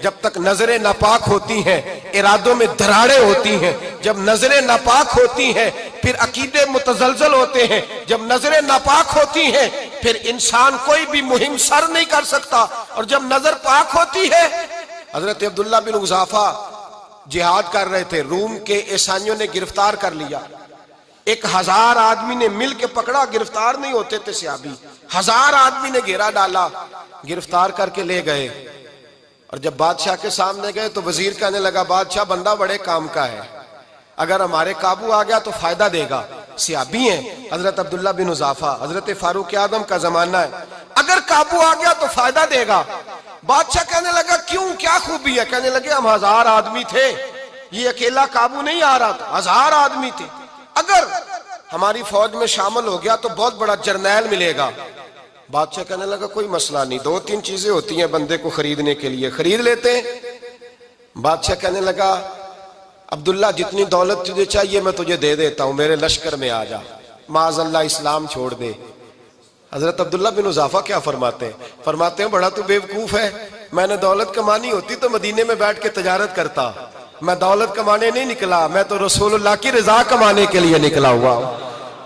جب تک نظریں ناپاک ہوتی ہیں ارادوں میں دراڑیں ہوتی ہیں، جب نظریں ناپاک ہوتی ہیں پھر عقیدے متزلزل ہوتے ہیں، جب نظریں ناپاک ہوتی ہیں پھر انسان کوئی بھی مہم سر نہیں کر سکتا، اور جب نظر پاک ہوتی ہے۔ حضرت عبداللہ بن حذافہ جہاد کر رہے تھے، روم کے عیسائیوں نے گرفتار کر لیا، 1000 آدمی نے مل کے پکڑا، گرفتار نہیں ہوتے تھے صحابی، 1000 آدمی نے گھیرا ڈالا، گرفتار کر کے لے گئے، اور جب بادشاہ کے سامنے گئے تو وزیر کہنے لگا بادشاہ بندہ بڑے کام کا ہے، اگر ہمارے قابو آ گیا تو فائدہ دے گا۔ صحابی ہیں حضرت عبداللہ بن حذافہ، حضرت فاروق اعظم کا زمانہ ہے، اگر قابو آ گیا تو فائدہ دے گا۔ بادشاہ کہنے لگا کیوں، کیا خوبی ہے؟ کہنے لگے ہم 1000 آدمی تھے، یہ اکیلا قابو نہیں آ رہا تھا، 1000 آدمی تھے، اگر ہماری فوج میں شامل ہو گیا تو بہت بڑا جرنیل ملے گا۔ بادشاہ کہنے لگا کوئی مسئلہ نہیں، 2-3 چیزیں ہوتی ہیں بندے کو خریدنے کے لیے، خرید لیتے ہیں۔ بادشاہ کہنے لگا عبداللہ جتنی دولت تجھے چاہیے میں تجھے دے دیتا ہوں، میرے لشکر میں آ جا، معاذ اللہ اسلام چھوڑ دے۔ حضرت عبداللہ بن حذافہ کیا فرماتے ہیں؟ فرماتے ہیں بڑا تو بیوقوف ہے، میں نے دولت کمانی ہوتی تو مدینے میں بیٹھ کے تجارت کرتا، میں دولت کمانے نہیں نکلا، میں تو رسول اللہ کی رضا کمانے کے لیے نکلا ہوا ہوں۔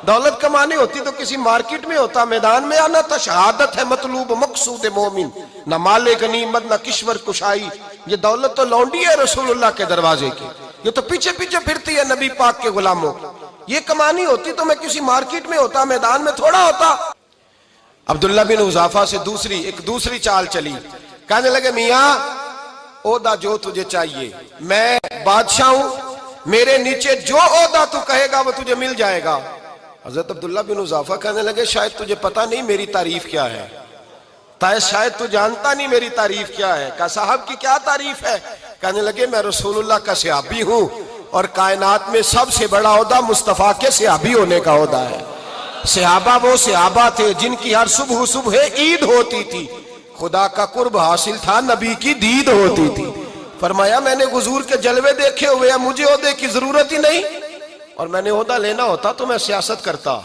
دولت کمانے ہوتی تو کسی مارکیٹ میں ہوتا، میدان میں آنا تھا، شہادت ہے مطلوب مقصود مومن، نہ مال غنیمت نہ کشور کشائی، یہ دولت تو لونڈی ہے رسول اللہ کے دروازے کی، یہ تو پیچھے پیچھے پھرتی ہے نبی پاک کے غلاموں، یہ کمانی ہوتی تو میں کسی مارکیٹ میں ہوتا، میدان میں تھوڑا ہوتا۔ عبداللہ بن حذافہ سے ایک دوسری چال چلی، کہنے لگے میاں عہدہ جو تجھے چاہیے، میں بادشاہ ہوں، میرے نیچے جو عہدہ تو کہے گا وہ تجھے مل جائے گا۔ حضرت عبداللہ بن حذافہ کہنے لگے شاید تجھے پتہ نہیں میری تعریف کیا ہے، شاید تو جانتا نہیں میری تعریف کیا ہے۔ کہا صاحب کی کیا تعریف ہے؟ کہنے لگے میں رسول اللہ کا صحابی ہوں، اور کائنات میں سب سے بڑا عہدہ مصطفیٰ کے صحابی ہونے کا عہدہ ہے۔ صحابہ وہ صحابہ تھے جن کی ہر صبح عید ہوتی تھی، خدا کا قرب حاصل تھا، نبی کی دید ہوتی تھی۔ فرمایا میں نے حضور کے جلوے دیکھے ہوئے ہیں، مجھے عہدے کی ضرورت ہی نہیں، اور میں نے عہدہ لینا ہوتا تو میں سیاست کرتا،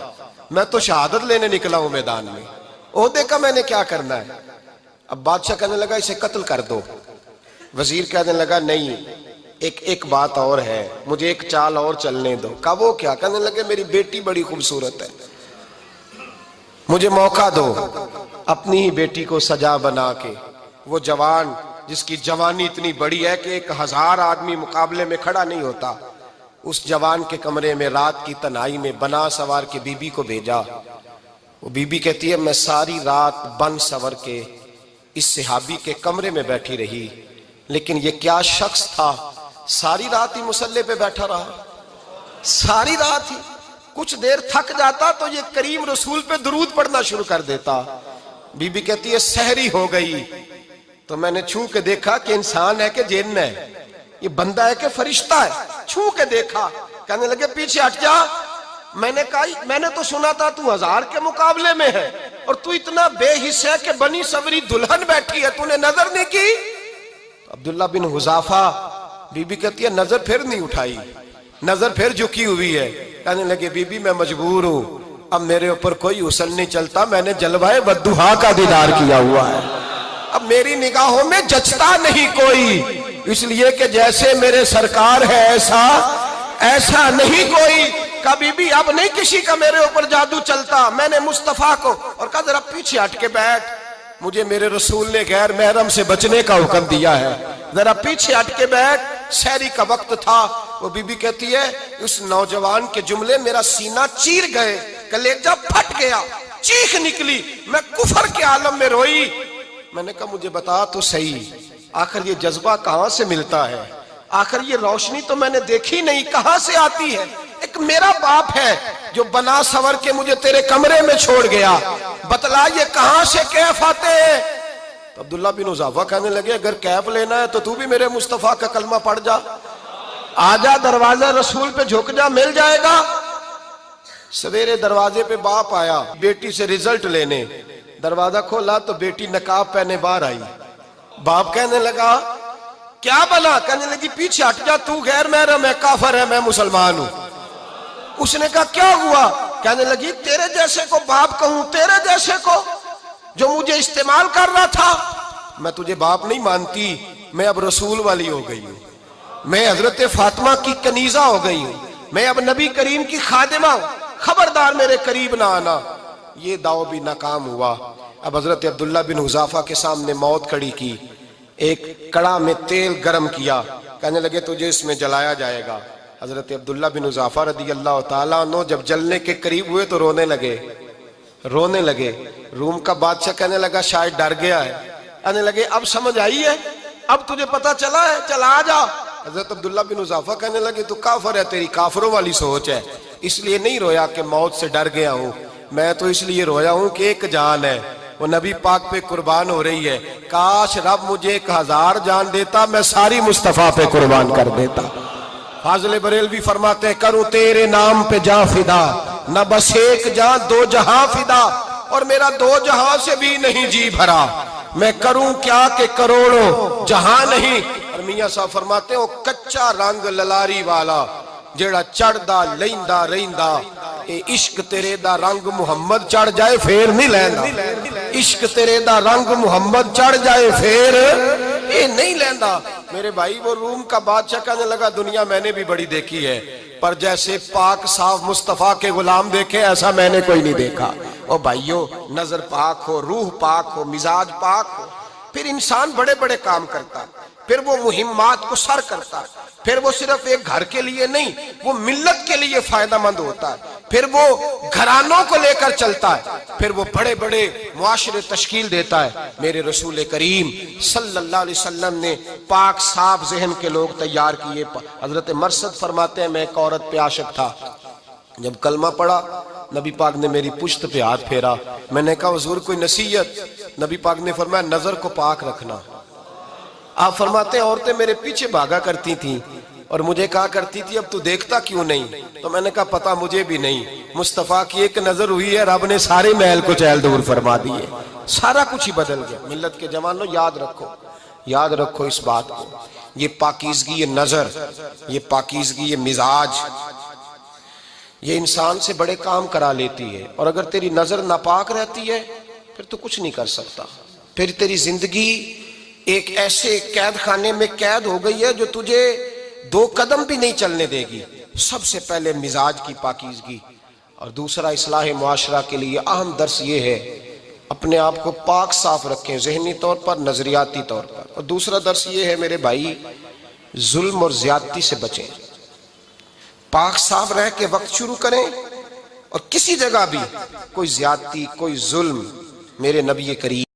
میں تو شہادت لینے نکلا ہوں میدان میں، عہدے کا میں نے کیا کرنا ہے؟ اب بادشاہ کہنے لگا اسے قتل کر دو۔ وزیر کہنے لگا نہیں، ایک بات اور ہے، مجھے ایک چال اور چلنے دو۔ کہا وہ کیا؟ کہنے لگے میری بیٹی بڑی خوبصورت ہے، مجھے موقع دو اپنی ہی بیٹی کو سجا بنا کے، وہ جوان جس کی جوانی اتنی بڑی ہے کہ 1000 آدمی مقابلے میں کھڑا نہیں ہوتا، اس جوان کے کمرے میں رات کی تنہائی میں بنا سوار کے بی بی کو بھیجا۔ وہ بی بی کہتی ہے میں ساری رات بن سور کے اس صحابی کے کمرے میں بیٹھی رہی، لیکن یہ کیا شخص تھا، ساری رات ہی مصلے پہ بیٹھا رہا، ساری رات ہی، کچھ دیر تھک جاتا تو یہ کریم رسول پہ درود پڑھنا شروع کر دیتا۔ بی بی کہتی ہے سحری ہو گئی تو میں نے چھو کے دیکھا کہ انسان ہے کہ جن ہے، یہ بندہ ہے کہ فرشتہ ہے، چھو کے دیکھا۔ کہنے لگے پیچھے ہٹ جا۔ میں نے کہا میں نے تو سنا تھا تو 1000 کے مقابلے میں ہے، اور تو اتنا بے حس ہے کہ بنی سوری دلہن بیٹھی ہے، تو نے نظر نہیں کی؟ عبداللہ بن حذافہ، بی بی کہتی ہے نظر پھر نہیں اٹھائی، نظر پھر جھکی ہوئی ہے۔ کہنے لگے بی بی میں مجبور ہوں، اب میرے اوپر کوئی حسن نہیں چلتا، میں نے جلوہ والضحیٰ کا دیدار کیا ہوا ہے، اب میری نگاہوں میں جچتا نہیں کوئی، اس لیے کہ جیسے میرے سرکار ہے ایسا نہیں کوئی۔ کبھی بھی اب نہیں کسی کا میرے اوپر جادو چلتا، میں نے مصطفیٰ کو، اور کہا ذرا پیچھے ہٹ کے بیٹھ، مجھے میرے رسول نے غیر محرم سے بچنے کا حکم دیا ہے، ذرا پیچھے ہٹ کے بیٹھ۔ سحری کا وقت تھا، وہ بی بی کہتی ہے اس نوجوان کے جملے میرا سینہ چیر گئے، کلیجہ پھٹ گیا، چیخ نکلی، میں کفر کے عالم میں روئی۔ میں نے کہا مجھے بتا تو صحیح، آخر یہ جذبہ کہاں سے ملتا ہے، آخر یہ روشنی تو میں نے دیکھی نہیں، کہاں سے آتی ہے؟ ایک میرا باپ ہے جو بنا سور کے مجھے تیرے کمرے میں چھوڑ گیا، بتلا یہ کہاں سے کیف آتے ہیں؟ تو عبداللہ بن حذافہ کہنے لگے اگر کیف لینا ہے تو تو بھی میرے مصطفیٰ کا کلمہ پڑھ جا، آجا دروازہ رسول پہ جھک جا، مل جائے گا۔ سویرے دروازے پہ باپ آیا بیٹی سے رزلٹ لینے، دروازہ کھولا تو بیٹی نقاب پہنے باہر آئی۔ باپ کہنے لگا کیا بنا؟ کہنے لگی پیچھے ہٹ جا، تو غیر محرم ہے، کافر ہے، میں مسلمان ہوں۔ اس نے کہا کیا ہوا؟ کہنے لگی تیرے جیسے کو باپ کہوں، تیرے جیسے کو جو مجھے استعمال کر رہا تھا، میں تجھے باپ نہیں مانتی، میں اب رسول والی ہو گئی ہوں، میں حضرت فاطمہ کی کنیزہ ہو گئی ہوں، میں اب نبی کریم کی خادمہ ہوں، خبردار میرے قریب نہ آنا۔ یہ دعو بھی ناکام ہوا۔ اب حضرت عبداللہ بن حذافہ کے سامنے موت کھڑی کی، ایک کڑا میں تیل گرم کیا، کہنے لگے تجھے اس میں جلایا جائے گا۔ حضرت عبداللہ بن حذافہ رضی اللہ تعالیٰ عنہ جب جلنے کے قریب ہوئے تو رونے لگے۔ روم کا بادشاہ کہنے لگا شاید ڈر گیا ہے، کہنے لگے اب سمجھ آئی ہے، اب تجھے پتا چلا ہے، چل آ جا۔ حضرت عبداللہ بن حذافہ کہنے لگے تو کافر ہے، تیری کافروں والی سوچ ہے، اس لیے نہیں رویا کہ موت سے ڈر گیا ہوں، میں تو اس لیے رویا ہوں کہ ایک جان ہے، وہ نبی پاک پہ قربان ہو رہی ہے، کاش رب مجھے 1000 جان دیتا، میں ساری مصطفیٰ پہ قربان کر دیتا۔ فاضل بریلوی فرماتے ہیں کروں تیرے نام پہ جاں فدا، نہ بس ایک جاں 2 جہاں فدا، اور میرا 2 جہاں سے بھی نہیں جی بھرا، میں کروں کیا کہ کروڑوں جہاں نہیں۔ اور میاں صاحب فرماتے ہیں وہ کچا رنگ للاری والا جیڑا چڑھدا لیندا رہندا، اے عشق تیرے دا رنگ محمد چڑھ جائے پھر نہیں لیندا، عشق تیرے دا رنگ محمد چڑھ جائے پھر اے نہیں لیندا۔ میرے بھائی وہ روم کا بادشاہ کہنے لگا دنیا میں نے بھی بڑی دیکھی ہے، پر جیسے پاک صاف مصطفیٰ کے غلام دیکھے ایسا میں نے کوئی نہیں دیکھا۔ او بھائیو، نظر پاک ہو، روح پاک ہو، مزاج پاک ہو، پھر انسان بڑے بڑے کام کرتا، پھر وہ مہمات کو سر کرتا، پھر وہ صرف ایک گھر کے لیے نہیں، وہ ملت کے لیے فائدہ مند ہوتا ہے، پھر وہ گھرانوں کو لے کر چلتا ہے، پھر وہ بڑے بڑے معاشرے تشکیل دیتا ہے۔ میرے رسول کریم صلی اللہ علیہ وسلم نے پاک صاف ذہن کے لوگ تیار کیے۔ حضرت مرثد فرماتے ہیں میں ایک عورت پہ عاشق تھا، جب کلمہ پڑھا نبی پاک نے میری پشت پہ ہاتھ پھیرا، میں نے کہا حضور کوئی نصیحت؟ نبی پاک نے فرمایا نظر کو پاک رکھنا۔ آپ فرماتے ہیں عورتیں میرے پیچھے بھاگا کرتی تھیں اور مجھے کہا کرتی تھی اب تو دیکھتا کیوں نہیں؟ تو میں نے کہا پتا مجھے بھی نہیں، مصطفیٰ کی ایک نظر ہوئی ہے رب نے سارے محل کو چہل دور فرما دیے، سارا کچھ ہی بدل گیا۔ ملت کے جوانوں یاد رکھو اس بات کو، یہ پاکیزگی، یہ نظر، یہ پاکیزگی، یہ مزاج، یہ انسان سے بڑے کام کرا لیتی ہے، اور اگر تیری نظر ناپاک رہتی ہے پھر تو کچھ نہیں کر سکتا، پھر تیری زندگی ایک ایسے قید خانے میں قید ہو گئی ہے جو تجھے 2 قدم بھی نہیں چلنے دے گی۔ سب سے پہلے مزاج کی پاکیزگی، اور دوسرا اصلاح معاشرہ کے لیے اہم درس یہ ہے اپنے آپ کو پاک صاف رکھیں، ذہنی طور پر، نظریاتی طور پر، اور دوسرا درس یہ ہے میرے بھائی ظلم اور زیادتی سے بچیں، پاک صاف رہ کے وقت شروع کریں، اور کسی جگہ بھی کوئی زیادتی، کوئی ظلم، میرے نبی کریم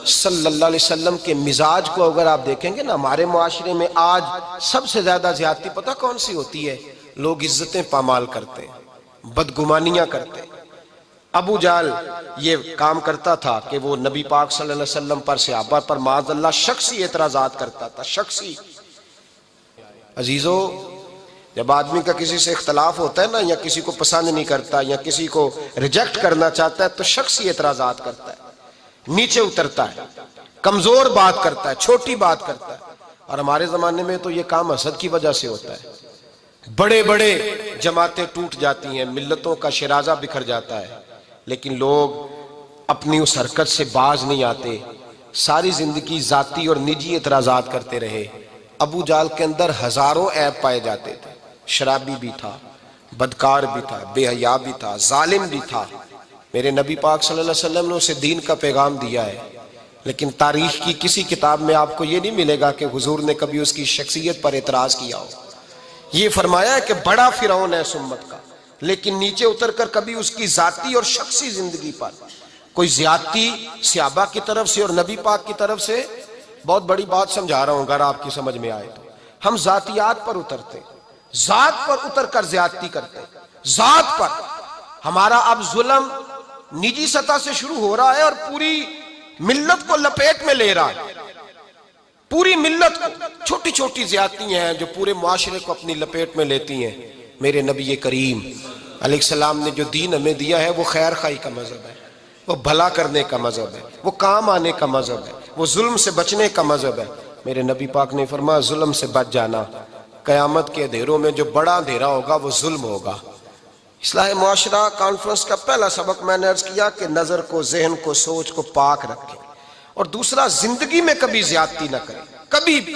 صلی اللہ علیہ وسلم کے مزاج کو اگر آپ دیکھیں گے نا، ہمارے معاشرے میں آج سب سے زیادہ زیادتی پتہ کون سی ہوتی ہے؟ لوگ عزتیں پامال کرتے ہیں، بدگمانیاں کرتے ہیں۔ ابو جہل یہ کام کرتا تھا کہ وہ نبی پاک صلی اللہ علیہ وسلم پر، صحابہ پر معاذ اللہ شخصی اعتراضات کرتا تھا، شخصی۔ عزیزو، جب آدمی کا کسی سے اختلاف ہوتا ہے نا، یا کسی کو پسند نہیں کرتا یا کسی کو ریجیکٹ کرنا چاہتا ہے تو شخصی اعتراضات کرتا ہے، نیچے اترتا ہے، کمزور بات کرتا ہے، چھوٹی بات کرتا ہے۔ اور ہمارے زمانے میں تو یہ کام حسد کی وجہ سے ہوتا ہے، بڑے بڑے جماعتیں ٹوٹ جاتی ہیں، ملتوں کا شرازہ بکھر جاتا ہے، لیکن لوگ اپنی اس حرکت سے باز نہیں آتے، ساری زندگی ذاتی اور نجی اعتراضات کرتے رہے۔ ابو جہل کے اندر ہزاروں عیب پائے جاتے تھے، شرابی بھی تھا، بدکار بھی تھا، بے حیا بھی تھا، ظالم بھی تھا۔ میرے نبی پاک صلی اللہ علیہ وسلم نے اسے دین کا پیغام دیا ہے، لیکن تاریخ کی کسی کتاب میں آپ کو یہ نہیں ملے گا کہ حضور نے کبھی اس کی شخصیت پر اعتراض کیا ہو۔ یہ فرمایا ہے کہ بڑا فرعون ہے اس امت کا، لیکن نیچے اتر کر کبھی اس کی ذاتی اور شخصی زندگی پر کوئی زیادتی صحابہ کی طرف سے اور نبی پاک کی طرف سے، بہت بڑی بات سمجھا رہا ہوں اگر آپ کی سمجھ میں آئے تو، ہم ذاتیات پر اترتے، ذات پر اتر کر زیادتی کرتے، ذات پر۔ ہمارا اب ظلم نجی سطح سے شروع ہو رہا ہے اور پوری ملت کو لپیٹ میں لے رہا ہے، پوری ملت کو، چھوٹی چھوٹی زیادتیاں ہیں جو پورے معاشرے کو اپنی لپیٹ میں لیتی ہیں۔ میرے نبی کریم علیہ السلام نے جو دین ہمیں دیا ہے وہ خیر خواہی کا مذہب ہے، وہ بھلا کرنے کا مذہب ہے، وہ کام آنے کا مذہب ہے، وہ ظلم سے بچنے کا مذہب ہے۔ میرے نبی پاک نے فرمایا ظلم سے بچ جانا، قیامت کے اندھیروں میں جو بڑا اندھیرا ہوگا وہ ظلم ہوگا۔ اصلاح معاشرہ کانفرنس کا پہلا سبق میں نے عرض کیا کہ نظر کو، ذہن کو، سوچ کو پاک رکھیں، اور دوسرا زندگی میں کبھی زیادتی نہ کریں۔ کبھی بھی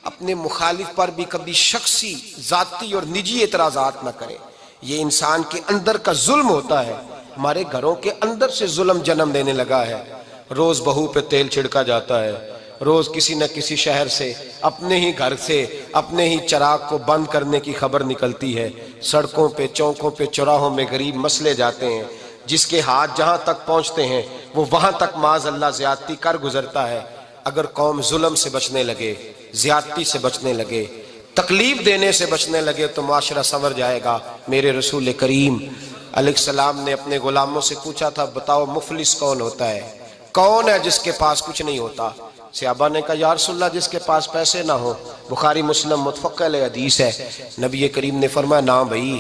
اپنے مخالف پر بھی کبھی شخصی ذاتی اور نجی اعتراضات نہ کریں. یہ انسان کے اندر کا ظلم ہوتا ہے. ہمارے گھروں کے اندر سے ظلم جنم لینے لگا ہے. روز بہو پہ تیل چھڑکا جاتا ہے, روز کسی نہ کسی شہر سے, اپنے ہی گھر سے, اپنے ہی چراغ کو بند کرنے کی خبر نکلتی ہے. سڑکوں پہ, چوکوں پہ, چوراہوں میں غریب مسلے جاتے ہیں. جس کے ہاتھ جہاں تک پہنچتے ہیں وہ وہاں تک معاذ اللہ زیادتی کر گزرتا ہے. اگر قوم ظلم سے بچنے لگے, زیادتی سے بچنے لگے, تکلیف دینے سے بچنے لگے تو معاشرہ سنور جائے گا. میرے رسول کریم علیہ السلام نے اپنے غلاموں سے پوچھا تھا, بتاؤ مفلس کون ہوتا ہے؟ کون ہے جس کے پاس کچھ نہیں ہوتا؟ صحابہ نے کہا یا رسول اللہ جس کے پاس پیسے نہ ہو. بخاری مسلم متفق علیہ حدیث ہے. نبی کریم نے فرمایا نا بھائی,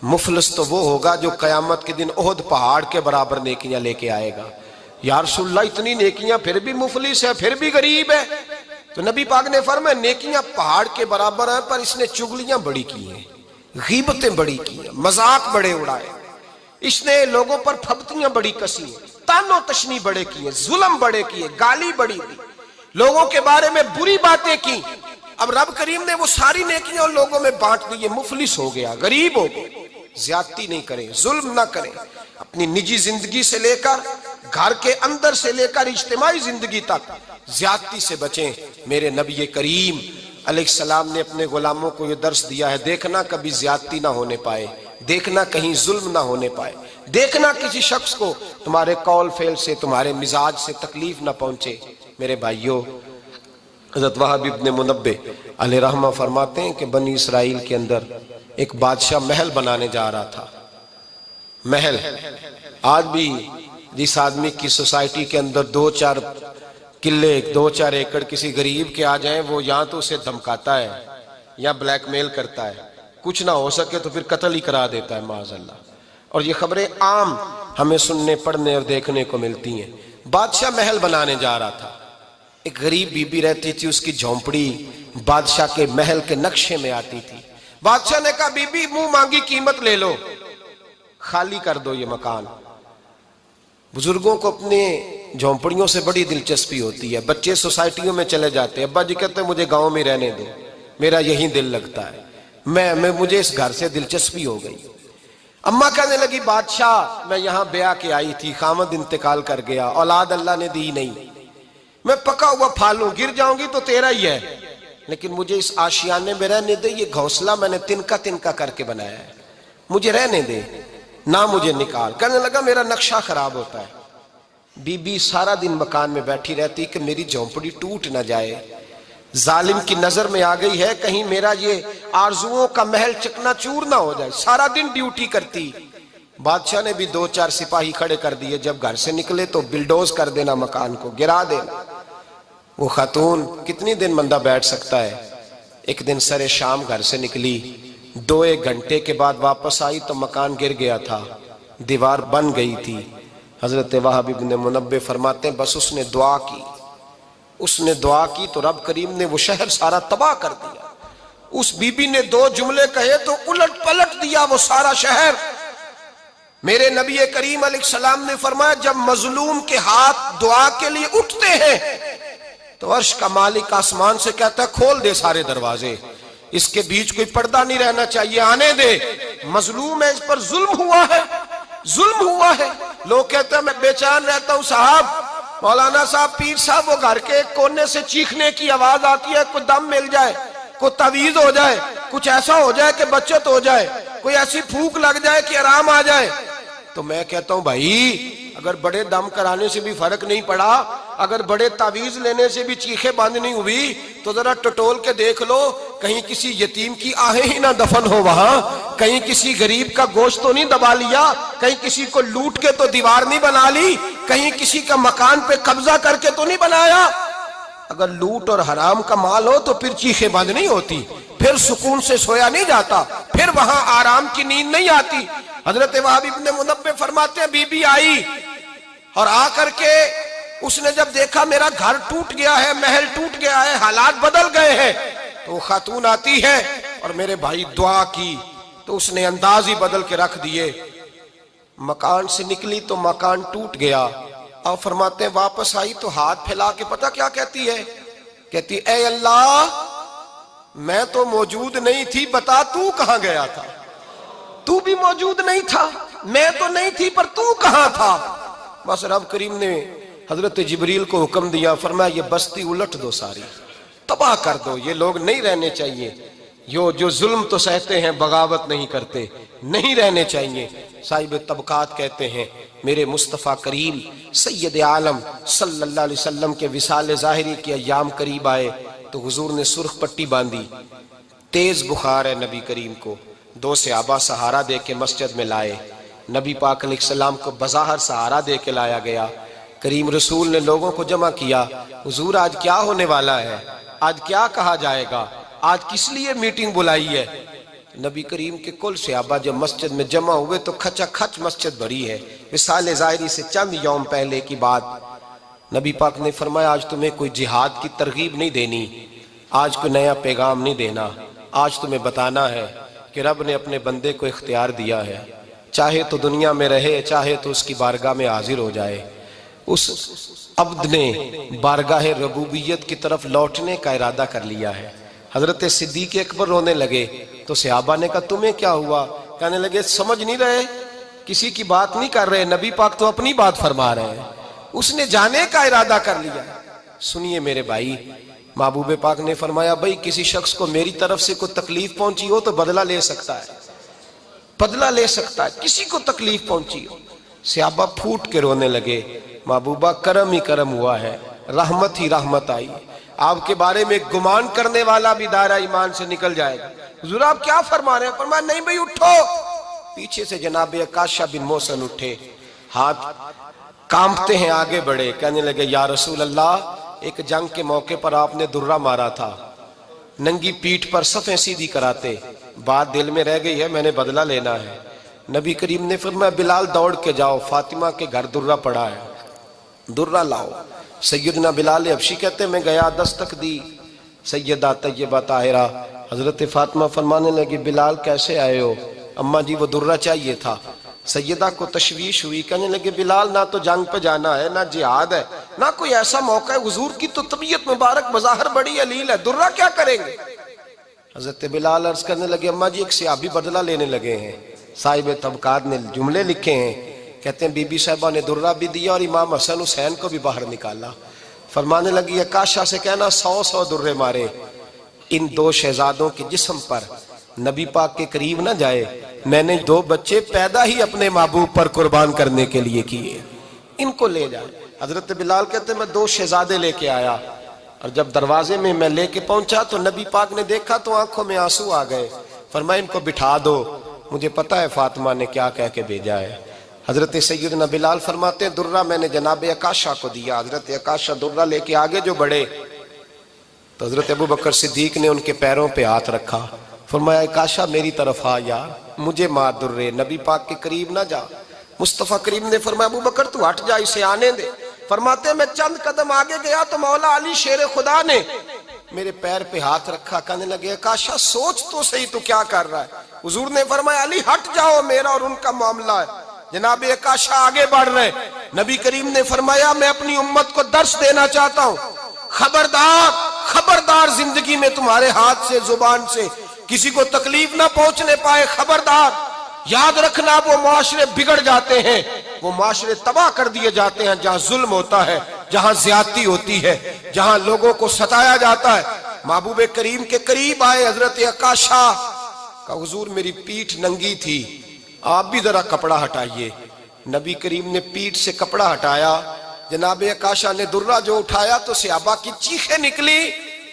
مفلس تو وہ ہوگا جو قیامت کے دن احد پہاڑ کے برابر نیکیاں لے کے آئے گا. یا رسول اللہ اتنی نیکیاں پھر بھی مفلس ہے, پھر بھی غریب ہے؟ تو نبی پاک نے فرمایا نیکیاں پہاڑ کے برابر ہیں پر اس نے چگلیاں بڑی کی ہیں, غیبتیں بڑی کی ہیں, مذاق بڑے اڑائے, اس نے لوگوں پر پھبتیاں بڑی کسی ہیں, تان و تشنی بڑے کیے, ظلم بڑے کیے, گالی بڑی دی, لوگوں کے بارے میں بری باتیں کی. اب رب کریم نے وہ ساری نیکیاں ان لوگوں میں بانٹ دی. یہ مفلس ہو گیا, غریب ہو گیا. زیادتی نہیں کریں, ظلم نہ کریں. اپنی نجی زندگی سے لے کر, گھر کے اندر سے لے کر اجتماعی زندگی تک زیادتی سے بچیں. میرے نبی کریم علیہ السلام نے اپنے غلاموں کو یہ درس دیا ہے, دیکھنا کبھی زیادتی نہ ہونے پائے, دیکھنا کہیں ظلم نہ ہونے پائے, دیکھنا کسی شخص کو تمہارے قول فعل سے, تمہارے مزاج سے تکلیف نہ پہنچے. میرے بھائیوں, حضرت وہب ابن منبہ علیہ رحمہ فرماتے ہیں کہ بنی اسرائیل کے اندر ایک بادشاہ محل بنانے جا رہا تھا. محل آج بھی جس آدمی کی سوسائٹی کے اندر 2-4 قلعے, 2-4 ایکڑ کسی غریب کے آ جائیں, وہ یہاں تو اسے دھمکاتا ہے یا بلیک میل کرتا ہے, کچھ نہ ہو سکے تو پھر قتل ہی کرا دیتا ہے معاذ اللہ. اور یہ خبریں عام ہمیں سننے, پڑھنے اور دیکھنے کو ملتی ہیں. بادشاہ محل بنانے جا رہا تھا. ایک غریب بی بی رہتی تھی, اس کی جھونپڑی بادشاہ کے محل کے نقشے میں آتی تھی. بادشاہ نے کہا بی بی منہ مانگی قیمت لے لو, خالی کر دو یہ مکان. بزرگوں کو اپنے جھونپڑیوں سے بڑی دلچسپی ہوتی ہے. بچے سوسائٹیوں میں چلے جاتے ہیں, ابا جی کہتے ہیں مجھے گاؤں میں رہنے دو, میرا یہی دل لگتا ہے, مجھے اس گھر سے دلچسپی ہو گئی. اماں کہنے لگی بادشاہ میں یہاں بیاہ کے آئی تھی, خامد انتقال کر گیا, اولاد اللہ نے دی نہیں, میں پکا ہوا پھالوں, گر جاؤں گی تو تیرا ہی ہے, لیکن مجھے اس آشیانے میں رہنے دے. یہ گھونسلہ میں نے تنکا تنکا کر کے بنایا ہے, مجھے رہنے دے, نہ مجھے نکال. کہنے لگا میرا نقشہ خراب ہوتا ہے. بی بی سارا دن مکان میں بیٹھی رہتی کہ میری جھونپڑی ٹوٹ نہ جائے, ظالم کی نظر میں آ گئی ہے کہیں میرا یہ آرزوؤں کا محل چکنا چور نہ ہو جائے. سارا دن ڈیوٹی کرتی. بادشاہ نے بھی 2-4 سپاہی کھڑے کر دیے, جب گھر سے نکلے تو بلڈوز کر دینا, مکان کو گرا دینا. وہ خاتون کتنی دن بندہ بیٹھ سکتا ہے. ایک دن سر شام گھر سے نکلی, 2-1 گھنٹے کے بعد واپس آئی تو مکان گر گیا تھا, دیوار بن گئی تھی. حضرت وہب ابن منبہ فرماتے ہیں بس اس نے دعا کی, اس نے دعا کی تو رب کریم نے وہ شہر سارا تباہ کر دیا. اس بی بی نے 2 جملے کہے تو الٹ پلٹ دیا وہ سارا شہر. میرے نبی کریم علیہ السلام نے فرمایا جب مظلوم کے ہاتھ دعا کے لیے اٹھتے ہیں تو عرش کا مالک آسمان سے کہتا ہے کھول دے سارے دروازے, اس کے بیچ کوئی پردہ نہیں رہنا چاہیے, آنے دے. مظلوم ہے, اس پر ظلم ہوا ہے, ظلم ہوا ہے. لوگ کہتے ہیں میں بے چین رہتا ہوں صاحب, مولانا صاحب, پیر صاحب, وہ گھر کے ایک کونے سے چیخنے کی آواز آتی ہے, کوئی دم مل جائے, کوئی تعویذ ہو جائے, کچھ ایسا ہو جائے کہ بچت ہو جائے, کوئی ایسی پھونک لگ جائے کہ آرام آ جائے. تو میں کہتا ہوں بھائی اگر بڑے دم کرانے سے بھی فرق نہیں پڑا, اگر بڑے تعویذ لینے سے بھی چیخیں بند نہیں ہوئی, تو ذرا ٹٹول کے دیکھ لو کہیں کسی یتیم کی آہیں ہی نہ دفن ہو وہاں, کہیں کسی غریب کا گوشت تو نہیں دبا لیا, کہیں کسی کو لوٹ کے تو دیوار نہیں بنا لی, کہیں کسی کا مکان پہ قبضہ کر کے تو نہیں بنایا. اگر لوٹ اور حرام کا مال ہو تو پھر چیخیں بند نہیں ہوتی, پھر سکون سے سویا نہیں جاتا, پھر وہاں آرام کی نیند نہیں آتی. حضرت وہب ابن منبہ فرماتے ہیں بی بی آئی اور آ کر کے اس نے جب دیکھا میرا گھر ٹوٹ گیا ہے, محل ٹوٹ گیا ہے, حالات بدل گئے ہیں, تو وہ خاتون آتی ہے اور میرے بھائی دعا کی تو اس نے انداز ہی بدل کے رکھ دیے. مکان سے نکلی تو مکان ٹوٹ گیا, اور فرماتے ہیں واپس آئی تو ہاتھ پھیلا کے پتہ کیا کہتی ہے کہتی اے اللہ میں تو موجود نہیں تھی، بتا تو کہاں گیا تھا؟ تو بھی موجود نہیں تھا، میں تو نہیں تھی، پر تو کہاں تھا؟ بس رب کریم نے حضرت جبریل کو حکم دیا، فرمایا یہ بستی الٹ دو، ساری تباہ کر دو، یہ لوگ نہیں رہنے چاہیے، جو ظلم تو سہتے ہیں بغاوت نہیں کرتے، نہیں رہنے چاہیے۔ صاحب طبقات کہتے ہیں میرے مصطفیٰ کریم سید عالم صلی اللہ علیہ وسلم کے وصال ظاہری کے ایام قریب آئے تو حضور نے سرخ پٹی باندھی، تیز بخار ہے نبی کریم کو، 2 صحابہ سہارا دے کے مسجد میں لائے، نبی پاک علیہ السلام کو بظاہر سہارا دے کے لایا گیا۔ کریم رسول نے لوگوں کو جمع کیا، حضور آج کیا ہونے والا ہے، آج کیا کہا جائے گا، آج کس لیے میٹنگ بلائی ہے؟ نبی کریم کے کل صحابہ جب مسجد میں جمع ہوئے تو کھچا کھچ مسجد بھری ہے، وصال ظاہری سے چند یوم پہلے کی بات۔ نبی پاک نے فرمایا آج تمہیں کوئی جہاد کی ترغیب نہیں دینی، آج کوئی نیا پیغام نہیں دینا، آج تمہیں بتانا ہے کہ رب نے اپنے بندے کو اختیار دیا ہے، چاہے تو دنیا میں رہے، چاہے تو اس کی بارگاہ میں حاضر ہو جائے۔ اس عبد نے بارگاہ ربوبیت کی طرف لوٹنے کا ارادہ کر لیا ہے۔ حضرت صدیق اکبر رونے لگے تو صحابہ نے کہا تمہیں کیا ہوا؟ کہنے لگے سمجھ نہیں رہے، کسی کی بات نہیں کر رہے، نبی پاک تو اپنی بات فرما رہے ہیں، اس نے جانے کا ارادہ کر لیا۔ سنیے میرے بھائی، محبوب پاک نے فرمایا بھائی کسی شخص کو میری طرف سے کوئی تکلیف پہنچی ہو تو بدلہ لے سکتا ہے، بدلہ لے سکتا ہے، کسی کو تکلیف پہنچی ہو۔ صحابہ پھوٹ کے رونے لگے، محبوبہ کرم ہی کرم ہوا ہے، رحمت ہی رحمت آئی، آپ کے بارے میں گمان کرنے والا بھی دائرہ ایمان سے نکل جائے گا۔ حضور آپ کیا فرما رہے ہیں؟ فرمایا نہیں بھئی اٹھو۔ پیچھے سے جناب عکاشہ بن محصن اٹھے، ہاتھ کانپتے ہیں، آگے بڑھے، کہنے لگے یا رسول اللہ ایک جنگ کے موقع پر آپ نے درہ مارا تھا، ننگی پیٹھ پر صفیں سیدھی کراتے، بات دل میں رہ گئی ہے، میں نے بدلہ لینا ہے۔ نبی کریم نے فرمایا بلال دوڑ کے جاؤ، فاطمہ کے گھر درہ پڑا ہے، درہ لاؤ۔ سیدنا بلال حبشی کہتے ہیں میں گیا، دستک دی سیدہ طیبہ طاہرہ، حضرت فاطمہ فرمانے لگی بلال کیسے آئے ہو؟ اماں جی وہ درہ چاہیے تھا۔ سیدہ کو تشویش ہوئی، کہنے لگے بلال نہ تو جنگ پہ جانا ہے، نہ جہاد ہے، نہ کوئی ایسا موقع ہے، حضور کی تو طبیعت مبارک بظاہر بڑی علیل ہے، درہ کیا کریں گے؟ حضرت بلال عرض کرنے لگے اماں جی ایک صحابی بدلہ لینے لگے ہیں، صاحب طبقات نے جملے لکھے ہیں، کہتے ہیں بی بی صاحبہ نے درہ بھی دیا اور امام حسن حسین کو بھی باہر نکالا۔ فرمانے لگی عکاشہ سے کہنا 100 درے مارے، ان 2 شہزادوں کے جسم پر نبی پاک کے قریب نہ جائے، میں نے 2 بچے پیدا ہی اپنے محبوب پر قربان کرنے کے لیے کیے، ان کو لے جائے۔ حضرت بلال کہتے ہیں میں 2 شہزادے لے کے آیا، اور جب دروازے میں میں لے کے پہنچا تو نبی پاک نے دیکھا تو آنکھوں میں آنسو آ گئے، فرمایا ان کو بٹھا دو، مجھے پتا ہے فاطمہ نے کیا کہہ کے بھیجا ہے۔ حضرت سیدنا بلال فرماتے ہیں درہ میں نے جناب عکاشہ کو دیا، حضرت عکاشہ درہ لے کے آگے جو بڑھے تو حضرت ابوبکر صدیق نے ان کے پیروں پہ ہاتھ رکھا، فرمایا عکاشہ میری طرف آ یار، مجھے مار درے، نبی پاک کے قریب نہ جا۔ مصطفیٰ کریم نے فرمایا ابوبکر تو ہٹ جا، اسے آنے دے۔ فرماتے ہیں میں چند قدم آگے گیا تو مولا علی شیر خدا نے میرے پیر پہ ہاتھ رکھا، کہنے لگے عکاشہ سوچ تو صحیح تو کیا کر رہا ہے؟ حضور نے فرمایا علی ہٹ جاؤ، میرا اور ان کا معاملہ ہے۔ جناب عکاشہ آگے بڑھ رہے، نبی کریم نے فرمایا میں اپنی امت کو درس دینا چاہتا ہوں، خبردار خبردار زندگی میں تمہارے ہاتھ سے زبان سے کسی کو تکلیف نہ پہنچنے پائے، خبردار یاد رکھنا وہ معاشرے بگڑ جاتے ہیں، وہ معاشرے تباہ کر دیے جاتے ہیں جہاں ظلم ہوتا ہے، جہاں زیادتی ہوتی ہے، جہاں لوگوں کو ستایا جاتا ہے۔ محبوب کریم کے قریب آئے حضرت عکاشہ کا حضور میری پیٹھ ننگی تھی، آپ بھی ذرا کپڑا ہٹائیے۔ نبی کریم نے پیٹھ سے کپڑا ہٹایا، جناب عکاشہ نے درہ جو اٹھایا تو صحابہ کی چیخیں نکلی،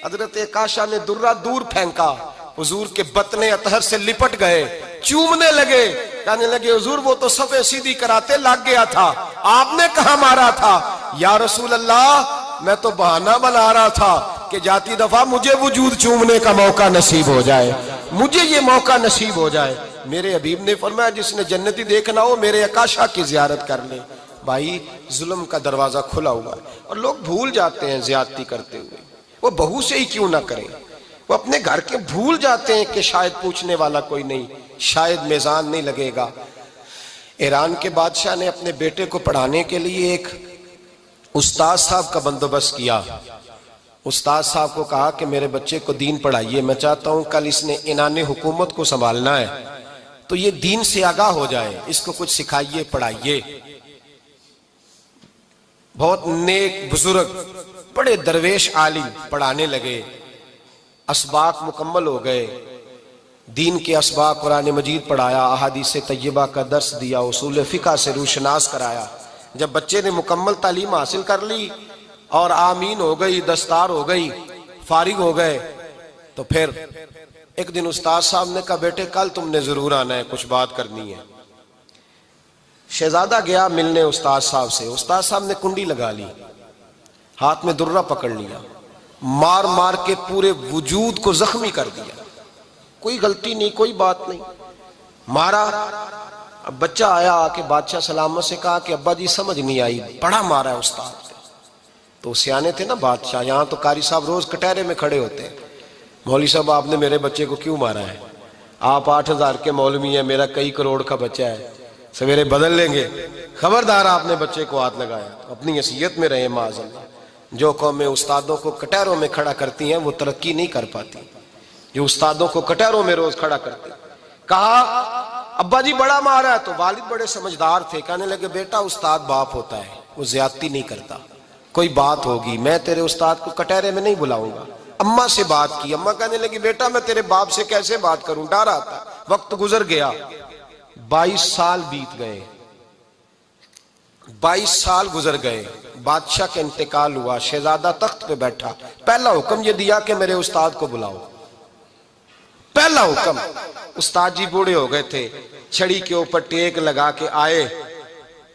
حضرت عکاشہ نے درہ دور پھینکا، حضور کے بطن اطہر سے لپٹ گئے، چومنے لگے، کہنے لگے حضور وہ تو صفیں سیدھی کراتے لگ گیا تھا، آپ نے کہاں مارا تھا؟ یا رسول اللہ میں تو بہانہ بنا رہا تھا کہ جاتی دفعہ مجھے وجود چومنے کا موقع نصیب ہو جائے، مجھے یہ موقع نصیب ہو جائے۔ میرے حبیب نے فرمایا جس نے جنتی دیکھنا ہو میرے عکاشہ کی زیارت کر لے۔ بھائی ظلم کا دروازہ کھلا ہوا ہے اور لوگ بھول جاتے ہیں زیادتی کرتے ہوئے، وہ بہو سے ہی کیوں نہ کریں، وہ اپنے گھر کے بھول جاتے ہیں کہ شاید پوچھنے والا کوئی نہیں، شاید میزان نہیں لگے گا۔ ایران کے بادشاہ نے اپنے بیٹے کو پڑھانے کے لیے ایک استاد صاحب کا بندوبست کیا، استاد صاحب کو کہا کہ میرے بچے کو دین پڑھائیے، میں چاہتا ہوں کل اس نے انان حکومت کو سنبھالنا ہے تو یہ دین سے آگاہ ہو جائے، اس کو کچھ سکھائیے، پڑھائیے۔ بہت نیک بزرگ بڑے درویش عالم پڑھانے لگے، اسباق مکمل ہو گئے، دین کے اسباق قرآن مجید پڑھایا، احادیث طیبہ کا درس دیا، اصول فقہ سے روشناس کرایا۔ جب بچے نے مکمل تعلیم حاصل کر لی اور آمین ہو گئی، دستار ہو گئی، فارغ ہو گئے، تو پھر ایک دن استاد صاحب نے کہا بیٹے کل تم نے ضرور آنا ہے، کچھ بات کرنی ہے۔ شہزادہ گیا ملنے استاد صاحب سے، استاد صاحب نے کنڈی لگا لی، ہاتھ میں درہ پکڑ لیا، مار مار کے پورے وجود کو زخمی کر دیا، کوئی غلطی نہیں، کوئی بات نہیں، مارا۔ اب بچہ آیا آ کے بادشاہ سلامت سے کہا کہ ابا جی سمجھ نہیں آئی، بڑا مارا ہے استاد۔ تو سیانے تھے نا بادشاہ، یہاں تو قاری صاحب روز کٹہرے میں کھڑے ہوتے ہیں، مولوی صاحب آپ نے میرے بچے کو کیوں مارا ہے؟ آپ 8,000 کے مولوی ہیں، میرا کئی کروڑ کا بچہ ہے، سویرے بدل لیں گے، خبردار آپ نے بچے کو ہاتھ لگایا تو اپنی حیثیت میں رہے معاذ اللہ۔ جو قومیں استادوں کو کٹہروں میں کھڑا کرتی ہیں وہ ترقی نہیں کر پاتی، جو استادوں کو کٹہروں میں روز کھڑا کرتے۔ کہا ابا جی بڑا مارا ہے، تو والد بڑے سمجھدار تھے، کہنے لگے بیٹا استاد باپ ہوتا ہے، وہ زیادتی نہیں کرتا، کوئی بات ہوگی میں تیرے استاد کو کٹہرے میں نہیں بلاؤں گا۔ اماں سے بات کی، اماں کہنے لگی بیٹا میں تیرے باپ سے کیسے بات کروں، ڈر آتا۔ وقت گزر گیا، 22 سال بیت گئے، 22 سال گزر گئے، بادشاہ کا انتقال ہوا، شہزادہ تخت پہ بیٹھا، پہلا حکم یہ دیا کہ میرے استاد کو بلاؤ، پہلا حکم۔ استاد جی بوڑھے ہو گئے تھے، چھڑی کے اوپر ٹیک لگا کے آئے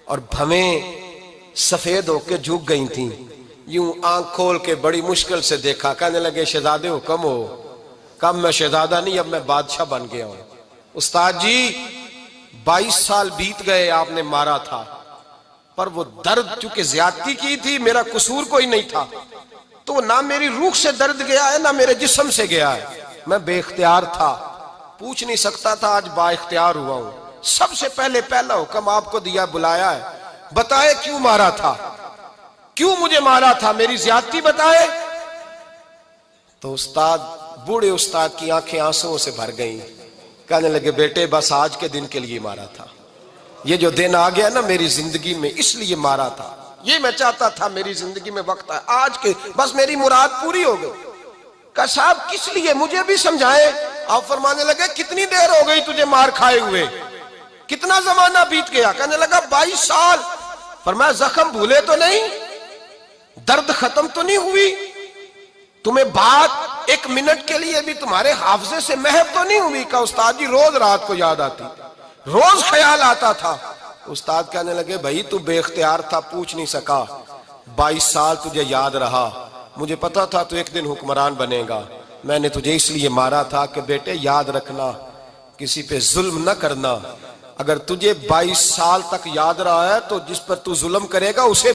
اور بھویں سفید ہو کے جھک گئی تھیں، یوں آنکھ کھول کے بڑی مشکل سے دیکھا، کہنے لگے شہزادے حکم ہو۔ کب میں شہزادہ نہیں، اب میں بادشاہ بن گیا ہوں۔ استاد جی 22 سال بیت گئے، آپ نے مارا تھا، پر وہ درد چونکہ زیادتی کی تھی، میرا قصور کوئی نہیں تھا، تو نہ میری روح سے درد گیا ہے نہ میرے جسم سے گیا ہے، میں بے اختیار تھا، پوچھ نہیں سکتا تھا، آج با اختیار ہوا ہوں۔ سب سے پہلے پہلا حکم آپ کو دیا، بلایا ہے، بتائے کیوں مارا تھا، کیوں مجھے مارا تھا، میری زیادتی بتائے۔ تو استاد، بوڑھے استاد کی آنکھیں آنسوؤں سے بھر گئیں، کہنے لگے بیٹے بس آج کے دن کے لیے مارا تھا، یہ جو دن آ گیا نا میری زندگی میں اس لیے مارا تھا، یہ میں چاہتا تھا میری زندگی میں وقت ہے، آج کے بس میری مراد پوری ہو گئی۔ کہا صاحب کس لیے، مجھے بھی سمجھائیں۔ آپ فرمانے لگے کتنی دیر ہو گئی تجھے مار کھائے ہوئے، کتنا زمانہ بیت گیا؟ کہنے لگا 22 سال۔ فرمایا زخم بھولے تو نہیں، درد ختم تو نہیں ہوئی، تمہیں بات 1 منٹ کے لیے بھی تمہارے حافظے سے محو تو نہیں ہوئی؟ کہا استاد جی روز رات کو یاد آتی، روز خیال آتا تھا۔ استاد کہنے لگے بھائی تو بے اختیار تھا، پوچھ نہیں سکا، 22 سال تجھے یاد رہا، مجھے پتا تھا تو ایک دن حکمران بنے گا، میں نے تجھے اس لیے مارا تھا کہ بیٹے یاد رکھنا، کسی پہ ظلم نہ کرنا، اگر تجھے 22 سال تک یاد رہا ہے تو جس پر تو ظلم کرے گا اسے